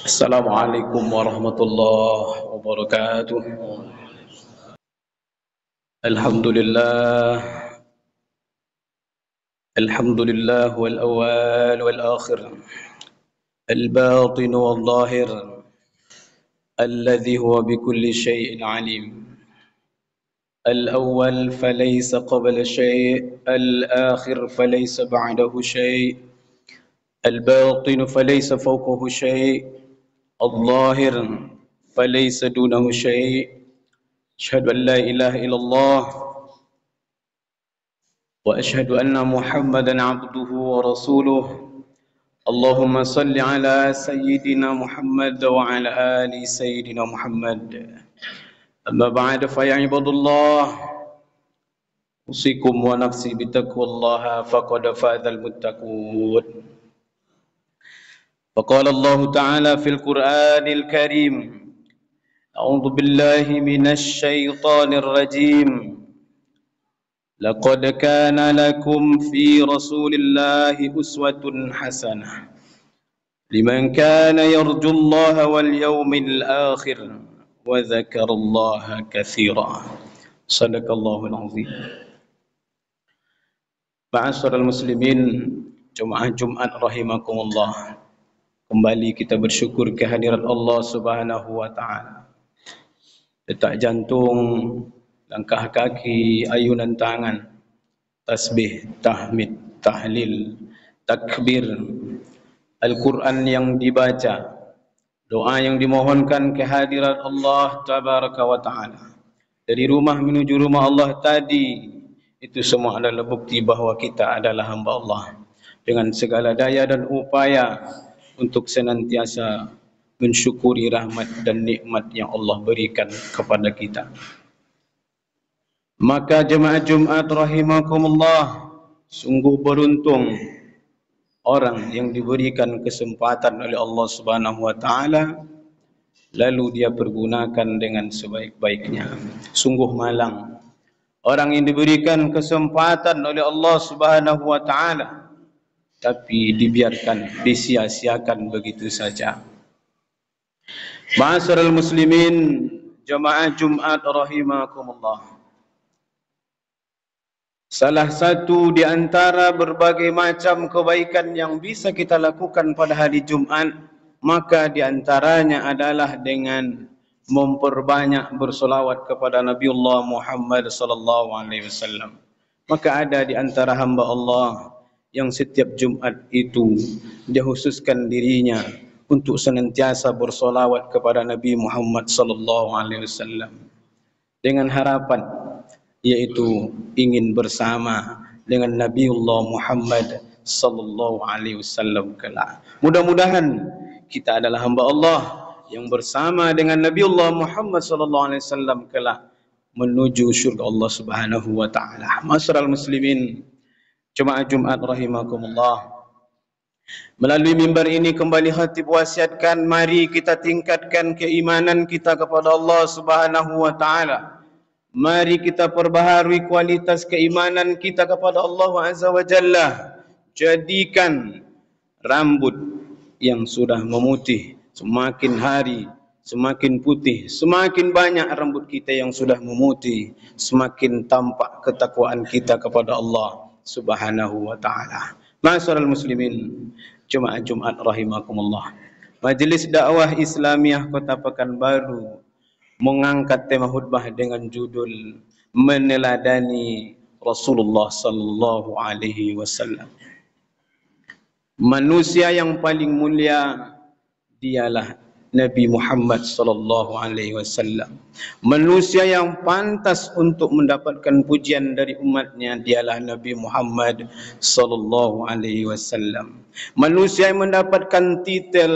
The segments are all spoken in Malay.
Assalamualaikum warahmatullahi wabarakatuh. Alhamdulillah, alhamdulillah wal awal wal akhir, al batin wal zahir, alladhi huwa bikulli shay'in alim. الأول فليس قبل شيء، الآخر فليس بعده شيء، الباطن فليس فوقه شيء، الظاهر فليس دونه شيء. أشهد أن لا إله إلا الله وأشهد أن محمدا عبده ورسوله. اللهم صل على سيدنا محمد وعلى آل سيدنا محمد. أما بعد فيا عباد الله، أوصيكم ونفسي بتقوى الله فقد فاز المتقون. فقال الله تعالى في القرآن الكريم: أعوذ بالله من الشيطان الرجيم. لقد كان لكم في رسول الله أسوة حسنة لمن كان يرجو الله واليوم الآخر وذكر الله كثيرا. صدق الله العظيم. Ma'asyiral muslimin, jemaah Jumat rahimakumullah. Kembali kita bersyukur kehadirat Allah Subhanahu wa taala. Detak jantung, langkah kaki, ayunan tangan, tasbih, tahmid, tahlil, takbir, Al-Quran yang dibaca, doa yang dimohonkan kehadirat Allah Tabaraka wa ta'ala. Dari rumah menuju rumah Allah tadi, itu semua adalah bukti bahawa kita adalah hamba Allah. Dengan segala daya dan upaya untuk senantiasa mensyukuri rahmat dan nikmat yang Allah berikan kepada kita. Maka jemaah Jumat rahimakumullah, sungguh beruntung orang yang diberikan kesempatan oleh Allah Subhanahu wa taala lalu dia pergunakan dengan sebaik-baiknya. Sungguh malang orang yang diberikan kesempatan oleh Allah Subhanahu wa taala tapi dibiarkan, disia-siakan begitu saja. Ma'asyiral muslimin, jemaah Jumat rahimakumullah. Salah satu di antara berbagai macam kebaikan yang bisa kita lakukan pada hari Jumat, maka di antaranya adalah dengan memperbanyak bersolawat kepada Nabiullah Muhammad sallallahu alaihi wasallam. Maka ada di antara hamba Allah yang setiap Jumat itu dia khususkan dirinya untuk senantiasa bersolawat kepada Nabi Muhammad sallallahu alaihi wasallam dengan harapan yaitu ingin bersama dengan Nabiullah Muhammad sallallahu alaihi wasallam kelak. Mudah-mudahan kita adalah hamba Allah yang bersama dengan Nabiullah Muhammad sallallahu alaihi wasallam kelak menuju syurga Allah Subhanahu wa taala. Ma'asyiral muslimin, jemaah Jumat rahimakumullah. Melalui mimbar ini kembali khatib wasiatkan, mari kita tingkatkan keimanan kita kepada Allah Subhanahu wa taala. Mari kita perbaharui kualitas keimanan kita kepada Allah Azza wa Jalla. Jadikan rambut yang sudah memutih semakin hari semakin putih, semakin banyak rambut kita yang sudah memutih, semakin tampak ketakwaan kita kepada Allah Subhanahu wa taala. Ma'asyiral muslimin, jemaah Jumat rahimakumullah. Majelis dakwah Islamiyah Kota Pekanbaru mengangkat tema khutbah dengan judul meneladani Rasulullah sallallahu alaihi wasallam. Manusia yang paling mulia dialah Nabi Muhammad sallallahu alaihi wasallam. Manusia yang pantas untuk mendapatkan pujian dari umatnya dialah Nabi Muhammad sallallahu alaihi wasallam. Manusia yang mendapatkan titel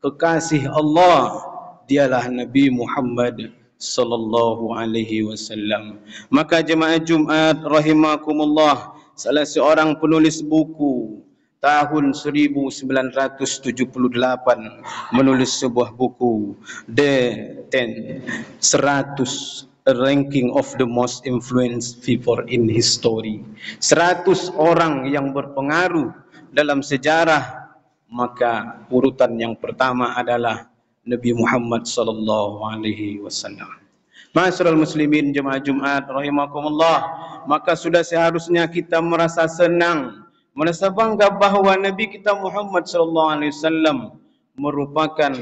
kekasih Allah dialah Nabi Muhammad sallallahu alaihi wasallam. Maka jemaah Jumat rahimakumullah, salah seorang penulis buku tahun 1978 menulis sebuah buku The 100 Ranking of the Most Influenced People in History. 100 orang yang berpengaruh dalam sejarah maka urutan yang pertama adalah Nabi Muhammad sallallahu alaihi wasallam. Ma'asyiral muslimin jemaah Jumat rahimakumullah, maka sudah seharusnya kita merasa senang, merasa bangga bahawa Nabi kita Muhammad sallallahu alaihi wasallam merupakan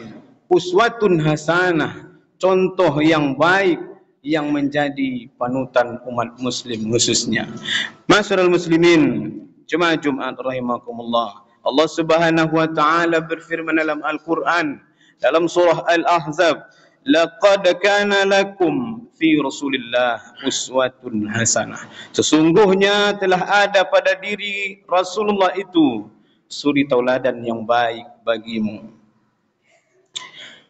uswatun hasanah, contoh yang baik yang menjadi panutan umat muslim khususnya. Ma'asyiral muslimin jemaah Jumat rahimakumullah, Allah Subhanahu wa taala berfirman dalam Al-Qur'an dalam surah Al-Ahzab, laqad kana lakum fi Rasulillah uswatun hasanah. Sesungguhnya telah ada pada diri Rasulullah itu suri tauladan yang baik bagimu.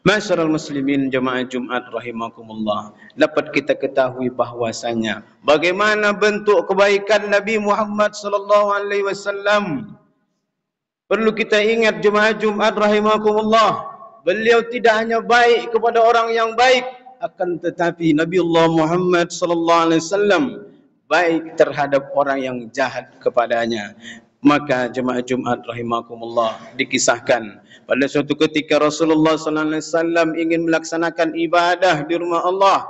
Ma'asyiral muslimin jemaah Jumat rahimakumullah, dapat kita ketahui bahwasanya bagaimana bentuk kebaikan Nabi Muhammad sallallahu alaihi wasallam. Perlu kita ingat jemaah Jumat rahimakumullah, beliau tidak hanya baik kepada orang yang baik, akan tetapi Nabi Allah Muhammad sallallahu alaihi wasallam baik terhadap orang yang jahat kepadanya. Maka jemaah Jumat rahimakumullah, dikisahkan pada suatu ketika Rasulullah sallallahu alaihi wasallam ingin melaksanakan ibadah di rumah Allah,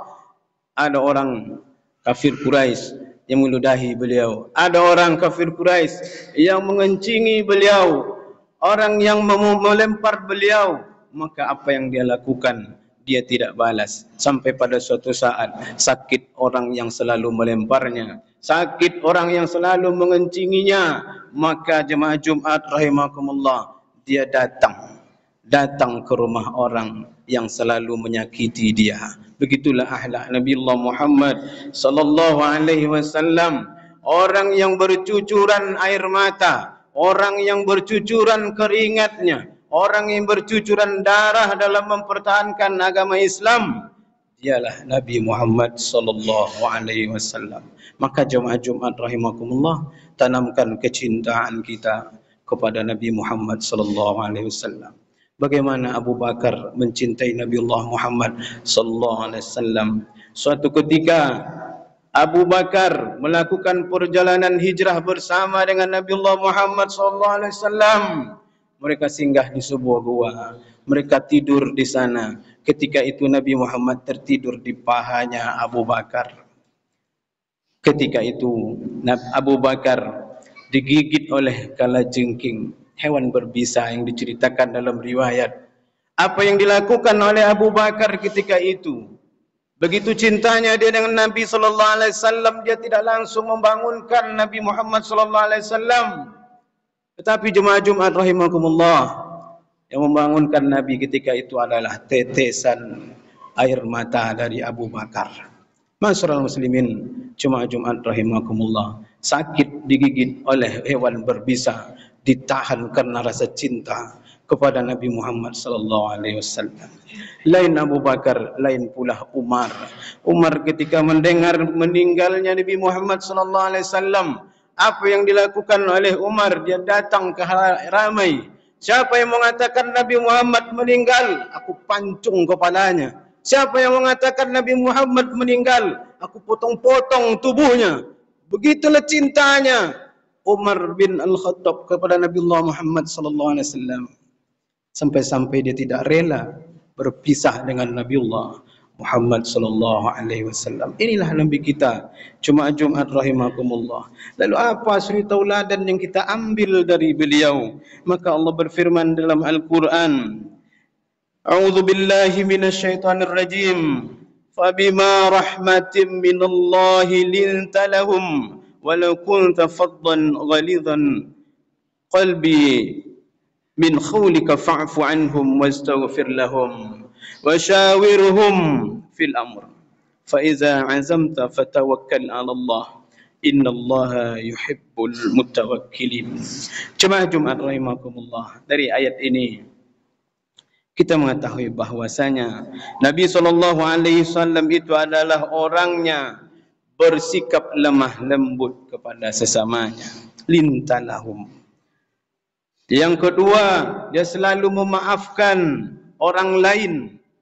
ada orang kafir Quraisy yang meludahi beliau, ada orang kafir Quraisy yang mengencingi beliau, orang yang melempar beliau. Maka apa yang dia lakukan? Dia tidak balas. Sampai pada suatu saat sakit orang yang selalu melemparnya, sakit orang yang selalu mengencinginya. Maka jemaah Jumat rahimakumullah, dia datang ke rumah orang yang selalu menyakiti dia. Begitulah akhlak Nabi Allah Muhammad sallallahu alaihi wasallam, orang yang bercucuran air mata, orang yang bercucuran keringatnya, orang yang bercucuran darah dalam mempertahankan agama Islam, dialah Nabi Muhammad sallallahu alaihi wasallam. Maka jemaah Jumat rahimakumullah, tanamkan kecintaan kita kepada Nabi Muhammad sallallahu alaihi wasallam. Bagaimana Abu Bakar mencintai Nabi Allah Muhammad sallallahu alaihi wasallam. Suatu ketika Abu Bakar melakukan perjalanan hijrah bersama dengan Nabi Allah Muhammad sallallahu alaihi wasallam. Mereka singgah di sebuah gua, mereka tidur di sana. Ketika itu Nabi Muhammad tertidur di pahanya Abu Bakar. Ketika itu Abu Bakar digigit oleh kalajengking, hewan berbisa yang diceritakan dalam riwayat. Apa yang dilakukan oleh Abu Bakar ketika itu? Begitu cintanya dia dengan Nabi sallallahu alaihi wasallam, dia tidak langsung membangunkan Nabi Muhammad sallallahu alaihi wasallam. Tetapi jemaah Jumat rahimakumullah, yang membangunkan Nabi ketika itu adalah tetesan air mata dari Abu Bakar. Ma'asyiral muslimin jemaah Jumat rahimakumullah, sakit digigit oleh hewan berbisa, ditahan karena rasa cinta kepada Nabi Muhammad sallallahu alaihi wasallam. Lain Abu Bakar, lain pula Umar. Umar ketika mendengar meninggalnya Nabi Muhammad sallallahu alaihi wasallam, apa yang dilakukan oleh Umar? Dia datang ke ramai. Siapa yang mengatakan Nabi Muhammad meninggal, aku pancung kepalanya. Siapa yang mengatakan Nabi Muhammad meninggal, aku potong-potong tubuhnya. Begitulah cintanya Umar bin Al-Khattab kepada Nabi Allah Muhammad sallallahu alaihi wasallam. Sampai-sampai dia tidak rela berpisah dengan Nabi Allah Muhammad sallallahu alaihi wasallam. Inilah Nabi kita, jemaah Jumat rahimakumullah. Lalu apa suri tauladan yang kita ambil dari beliau? Maka Allah berfirman dalam Al-Qur'an, A'udzu billahi minasyaitonir rajim. Fabima rahmatin minallahi linta lahum walau kunta faddan ghalidhan qalbi min khawlika fa'fu anhum wastaghfir lahum وشاورهم في الأمر فإذا عزمت فتوكل على الله إن الله يحب المتوكلين. Jemaah Jumat rahimakumullah, dari ayat ini kita mengetahui bahwasanya Nabi SAW itu adalah orangnya bersikap lemah lembut kepada sesamanya. Lintalahum. Yang kedua, dia selalu memaafkan orang lain,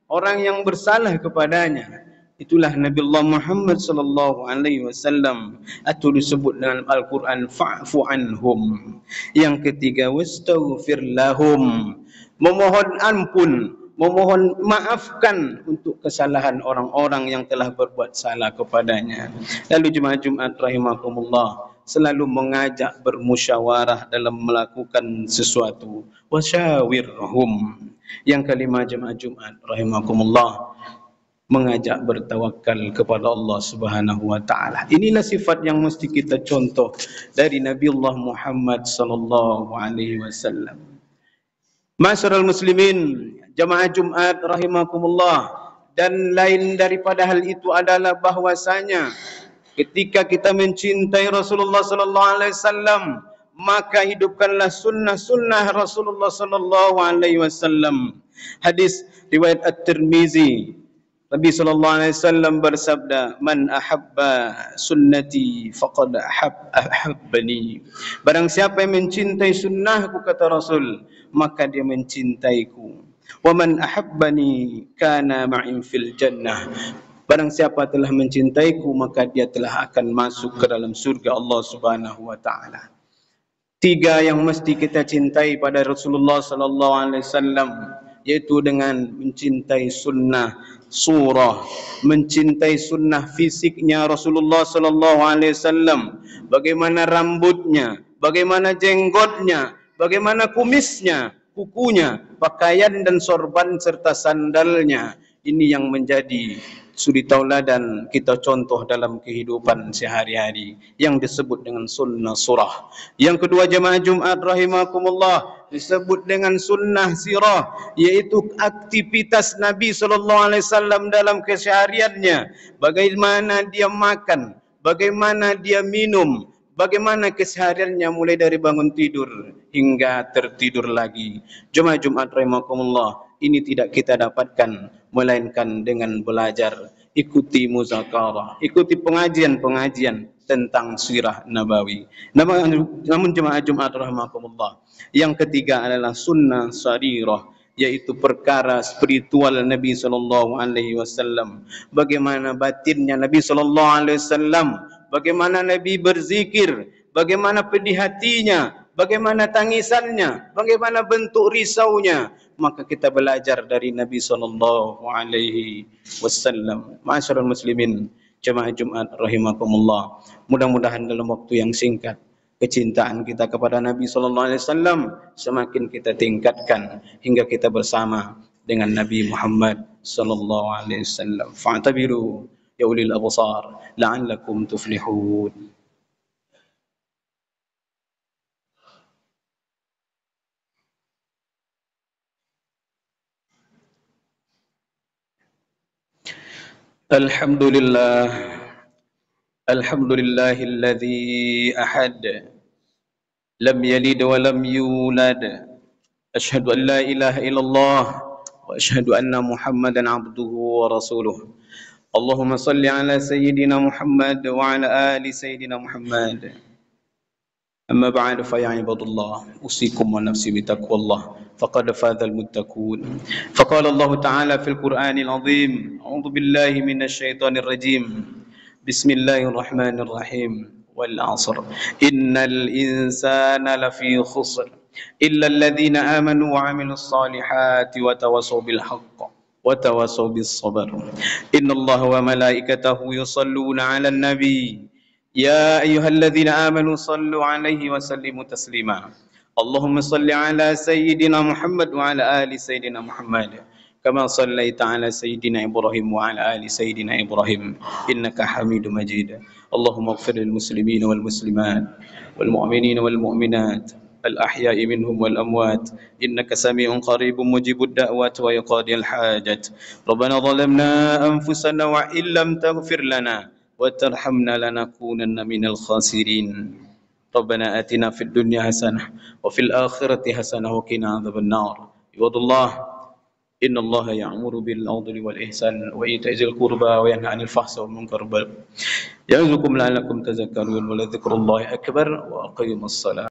orang yang bersalah kepadanya. Itulah Nabi Allah Muhammad sallallahu alaihi wasallam, atau disebut dalam Al-Quran fa'fu anhum. Yang ketiga, wastaghfir lahum, memohon ampun, memohon maafkan untuk kesalahan orang-orang yang telah berbuat salah kepadanya. Lalu jemaah Jumat rahimakumullah, selalu mengajak bermusyawarah dalam melakukan sesuatu. Wasyawirhum. Yang kelima jemaah Jumat rahimakumullah, mengajak bertawakal kepada Allah Subhanahu wa taala. Inilah sifat yang mesti kita contoh dari Nabi Allah Muhammad sallallahu alaihi wasallam. Ma'asyiral muslimin, jemaah Jumat rahimakumullah, dan lain daripada hal itu adalah bahwasanya ketika kita mencintai Rasulullah sallallahu alaihi wasallam, maka hidupkanlah sunnah-sunnah Rasulullah sallallahu alaihi wasallam. Hadis riwayat At-Tirmizi, Nabi sallallahu alaihi wasallam bersabda, "Man ahabba sunnati faqad ahabbani." Barang siapa yang mencintai sunnahku, kata Rasul, maka dia mencintaiku. "Wa man ahabbani kana ma'i fil jannah." Barang siapa telah mencintaiku, maka dia telah akan masuk ke dalam surga Allah Subhanahu wa taala. Tiga yang mesti kita cintai pada Rasulullah sallallahu alaihi wasallam, yaitu dengan mencintai sunnah surah, mencintai sunnah fisiknya Rasulullah sallallahu alaihi wasallam, bagaimana rambutnya, bagaimana jenggotnya, bagaimana kumisnya, kukunya, pakaian dan sorban serta sandalnya. Ini yang menjadi suri tauladan kita contoh dalam kehidupan sehari-hari yang disebut dengan sunnah surah. Yang kedua jemaah Jumat rahimakumullah, disebut dengan sunnah sirah, yaitu aktivitas Nabi sallallahu alaihi wasallam dalam kesehariannya. Bagaimana dia makan, bagaimana dia minum, bagaimana kesehariannya mulai dari bangun tidur hingga tertidur lagi. Jemaah Jumat rahimakumullah, ini tidak kita dapatkan melainkan dengan belajar, ikuti muzakarah, ikuti pengajian-pengajian tentang sirah nabawi. Namun jemaah Jumat rahimakumullah, yang ketiga adalah sunnah sarirah, yaitu perkara spiritual Nabi sallallahu alaihi wasallam. Bagaimana batinnya Nabi sallallahu alaihi wasallam, bagaimana Nabi berzikir, bagaimana pedih hatinya, bagaimana tangisannya, bagaimana bentuk risaunya. Maka kita belajar dari Nabi sallallahu alaihi wasallam. Ma'asyiral muslimin, jemaah Jumat rahimakumullah, mudah-mudahan dalam waktu yang singkat kecintaan kita kepada Nabi sallallahu alaihi wasallam semakin kita tingkatkan hingga kita bersama dengan Nabi Muhammad sallallahu alaihi wasallam. Fa'tabiru ya ulil absar la'allakum tuflihun. Alhamdulillah, alhamdulillahilladzi ahad, lam yalid wa lam yulad. Asyhadu an la ilaha illallah wa asyhadu anna Muhammadan abduhu wa rasuluh. Allahumma salli ala sayyidina Muhammad wa ala ali sayyidina Muhammad. Amma ba'du, fa ya ibadallah, usikum wa nafsi bitaqwallah, faqad fadhal muttaqun. Faqala Allah Ta'ala fil Qur'anil azim, a'udzu billahi minasy syaithanir rajim. Bismillahirrahmanirrahim. Wal 'ashr, innal insana lafi khusr illa alladhina amanu wa 'amilus salihati wa tawassaw bil haqq wa tawassaw bis sabr. Innallaha wa malaikatahu yusalluna 'alan nabiy. Ya ayyuhalladzina amanu sallu 'alaihi wa sallimu taslima. Allahumma salli 'ala sayyidina Muhammad wa 'ala ali sayyidina Muhammad, kama sallaita 'ala sayyidina Ibrahim wa 'ala ali sayyidina Ibrahim innaka Hamidum Majid. Allahumma ighfir lil muslimina wal muslimat wal mu'minina wal mu'minat al ahya'i minhum wal amwat innaka sami'un qaribun mujibud da'wat wa yaqadil hajat. Rabbana zalamna anfusana wa illam taghfir lana وترحمنا لنكونن من الخاسرين. ربنا آتنا في الدنيا حسنة وفي الآخرة حسنة وقنا عذاب النار. عباد الله، إن الله يأمر بالعدل والإحسان وإيتاء ذي القربى وينهى عن الفحشاء والمنكر والبغي يعظكم لعلكم تذكرون ولذكر الله أكبر وأقيموا الصلاة.